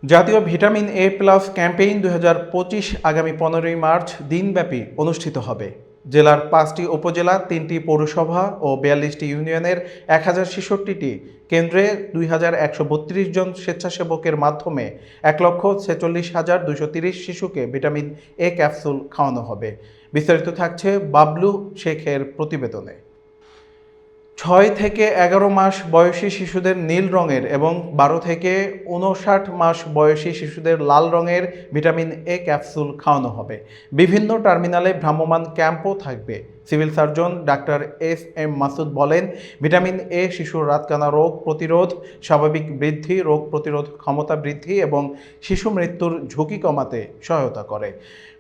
জাতীয় vitamin A plus campaign 2025 আগামী 15ই March দিনব্যাপী অনুষ্ঠিত হবে। জেলার 5টি উপজেলা, 3টি পৌরসভা ও 42টি ইউনিয়নের 1066টি কেন্দ্রে 2132 জন স্বেচ্ছাসেবকের মাধ্যমে 1,46,230 শিশুকে ভিটামিন এ ক্যাপসুল খাওয়ানো হবে। বিস্তারিত থাকছে বাবলু শেখের প্রতিবেদনে। 6 থেকে 11 মাস বয়সী শিশুদের নীল রঙের এবং 12 থেকে 59 মাস বয়সী শিশুদের লাল রঙের ভিটামিন এ ক্যাপসুল খাওয়ানো হবে। বিভিন্ন টার্মিনালে ভ্রাম্যমাণ ক্যাম্পও থাকবে। Civil surgeon doctor SM. Masud বলেন, ভিটামিন এ শিশুর রাতকানা রোগ প্রতিরোধ, স্বাভাবিক বৃদ্ধি, রোগ প্রতিরোধ ক্ষমতা বৃদ্ধি এবং শিশু মৃত্যুর ঝুঁকি কমাতে সহায়তা করে।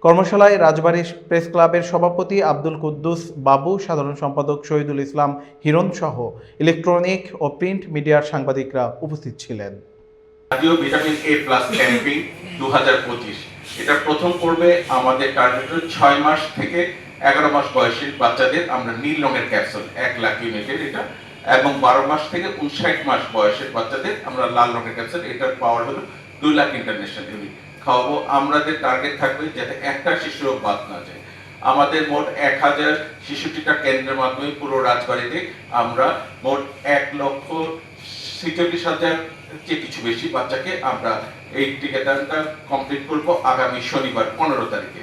কর্মশালায় রাজবাড়ী প্রেস ক্লাবের সভাপতি আব্দুল কুদ্দুস বাবু, সাধারণ সম্পাদক শহীদুল ইসলাম হিরণ সহ ইলেকট্রনিক ও প্রিন্ট মিডিয়ার সাংবাদিকরা উপস্থিত ছিলেন। জাতীয় ভিটামিন এ প্লাস ক্যাম্পেইন 2025 এটা প্রথম পর্বে আমাদের টার্গেট 6 মাস থেকে 11 মাস বয়সের বাচ্চাদের আমরা নীল রঙের ক্যাপসুল 1 লাখ ইউনিটের এটা, এবং 12 মাস থেকে 59 মাস বয়সের বাচ্চাদের আমরা লাল রঙের ক্যাপসুল, এটার পাওয়ার হলো 2 লাখ ইন্টারন্যাশনাল ইউনিট খাওয়াবো। আমাদের টার্গেট থাকবে যাতে একটা শিশুও বাদ না যায়। আমাদের মোট 1000 শিশুটিকা কেন্দ্রের মাধ্যমে পুরো রাজবাড়ীতে আমরা মোট 1,46,000 চেয়ে কিছু বেশি বাচ্চাকে আমরা এই টিকাদানটা কমপ্লিট করব আগামী শনিবার 15 তারিখে।